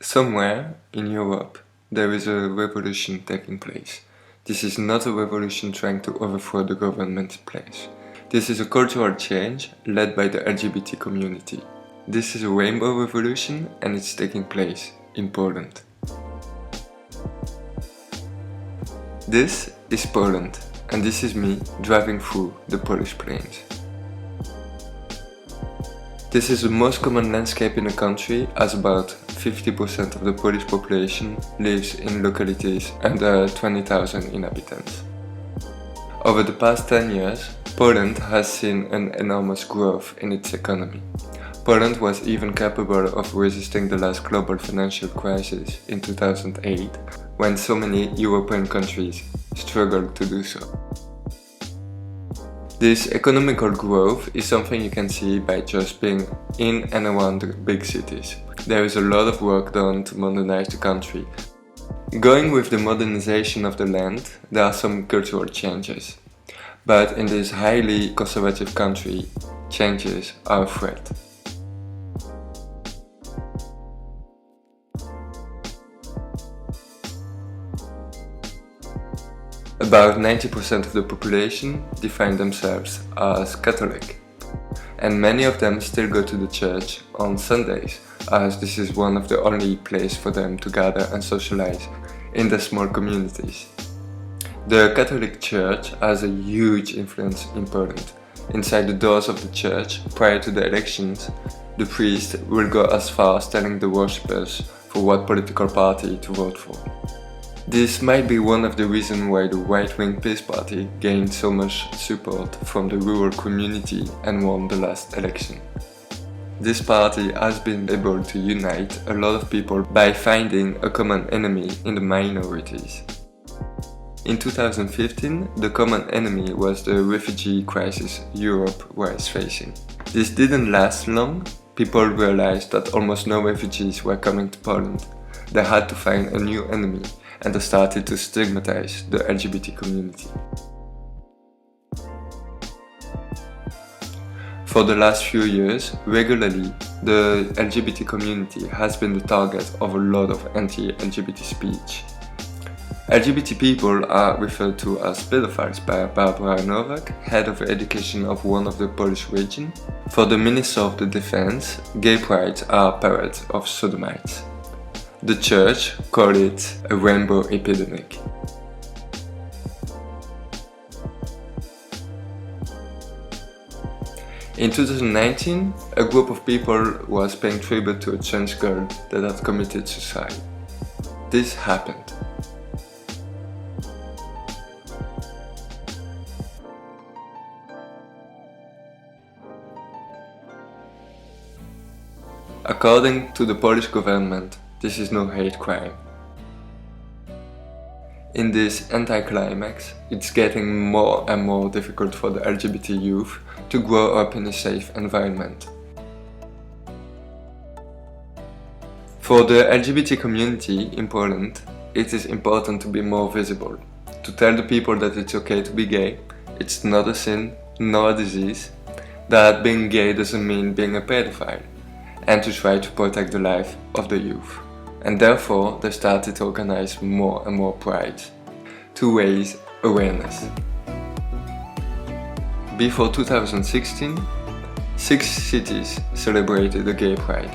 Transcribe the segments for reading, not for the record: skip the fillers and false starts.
Somewhere in Europe, there is a revolution taking place. This is not a revolution trying to overthrow the government in place. This is a cultural change led by the LGBT community. This is a rainbow revolution and it's taking place in Poland. This is Poland, and this is me driving through the Polish plains. This is the most common landscape in the country, as about 50% of the Polish population lives in localities under 20,000 inhabitants. Over the past 10 years, Poland has seen an enormous growth in its economy. Poland was even capable of resisting the last global financial crisis in 2008, when so many European countries struggled to do so. This economical growth is something you can see by just being in and around the big cities. There is a lot of work done to modernize the country. Going with the modernization of the land, there are some cultural changes. But in this highly conservative country, changes are a threat. About 90% of the population define themselves as Catholic, and many of them still go to the church on Sundays, as this is one of the only places for them to gather and socialize in their small communities. The Catholic Church has a huge influence in Poland. Inside the doors of the church, prior to the elections, the priest will go as far as telling the worshippers for what political party to vote for. This might be one of the reasons why the right-wing PiS party gained so much support from the rural community and won the last election. This party has been able to unite a lot of people by finding a common enemy in the minorities. In 2015, the common enemy was the refugee crisis Europe was facing. This didn't last long. People realized that almost no refugees were coming to Poland. They had to find a new enemy, and they started to stigmatize the LGBT community. For the last few years, regularly, the LGBT community has been the target of a lot of anti-LGBT speech. LGBT people are referred to as pedophiles by Barbara Nowak, head of education of one of the Polish regions. For the Minister of the Defense, gay prides are parades of sodomites. The church called it a rainbow epidemic. In 2019, a group of people was paying tribute to a trans girl that had committed suicide. This happened. According to the Polish government, this is no hate crime. In this anticlimax, it's getting more and more difficult for the LGBT youth to grow up in a safe environment. For the LGBT community in Poland, it is important to be more visible, to tell the people that it's okay to be gay, it's not a sin, nor a disease, that being gay doesn't mean being a pedophile, and to try to protect the life of the youth. And therefore, they started to organize more and more prides to raise awareness. Before 2016, 6 cities celebrated the Gay Pride,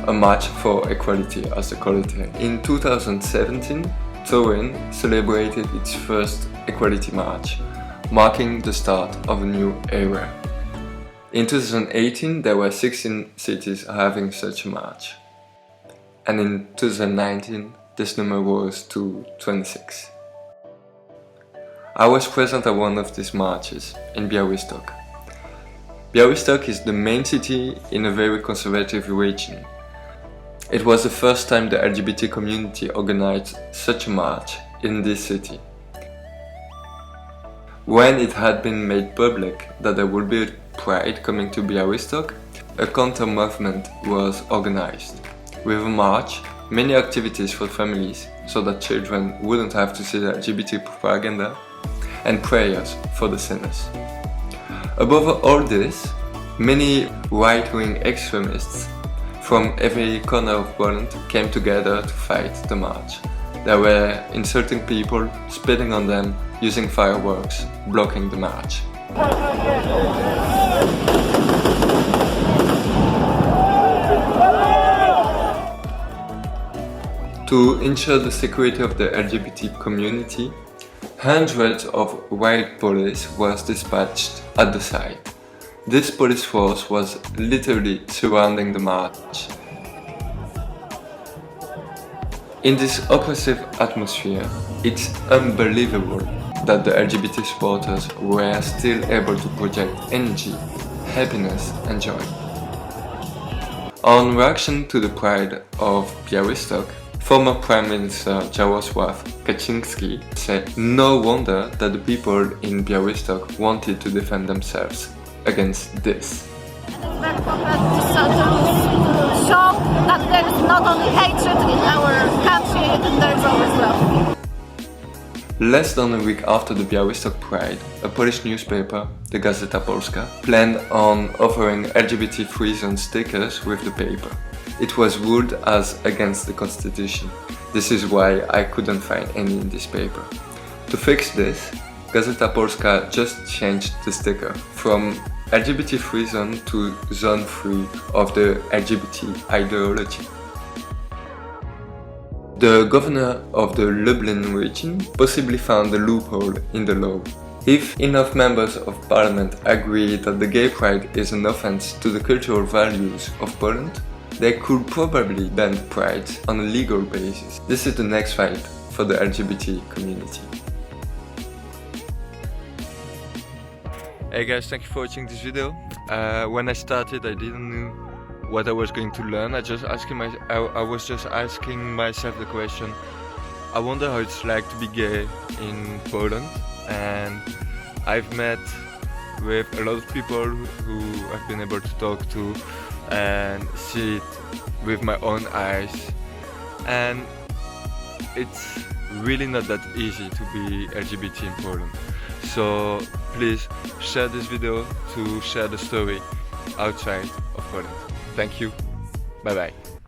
a march for equality as they call it here. In 2017, Turin celebrated its first equality march, marking the start of a new era. In 2018, there were 16 cities having such a march. And in 2019, this number rose to 26. I was present at one of these marches in Białystok. Białystok is the main city in a very conservative region. It was the first time the LGBT community organized such a march in this city. When it had been made public that there would be a pride coming to Białystok, a counter-movement was organized. With a march, many activities for families so that children wouldn't have to see the LGBT propaganda, and prayers for the sinners. Above all this, many right-wing extremists from every corner of Poland came together to fight the march. There were insulting people, spitting on them, using fireworks, blocking the march. To ensure the security of the LGBT community, hundreds of riot police was dispatched at the site. This police force was literally surrounding the march. In this oppressive atmosphere, it's unbelievable that the LGBT supporters were still able to project energy, happiness and joy. On reaction to the pride of Białystok, former Prime Minister Jarosław Kaczyński said no wonder that the people in Białystok wanted to defend themselves against this. It's very important to show that there is not only hatred in our country, and there is always love. Less than a week after the Białystok Pride, a Polish newspaper, the Gazeta Polska, planned on offering LGBT-free zone stickers with the paper. It was ruled as against the constitution. This is why I couldn't find any in this paper. To fix this, Gazeta Polska just changed the sticker from LGBT-free zone to zone free of the LGBT ideology. The governor of the Lublin region possibly found a loophole in the law. If enough members of parliament agree that the gay pride is an offense to the cultural values of Poland, they could probably ban pride on a legal basis. This is the next fight for the LGBT community. Hey guys, thank you for watching this video. When I started, I didn't know what I was going to learn. I was just asking myself the question, I wonder how it's like to be gay in Poland, and I've met with a lot of people who I've been able to talk to and see it with my own eyes, and it's really not that easy to be LGBT in Poland. So please share this video to share the story outside of Poland. Thank you. Bye bye.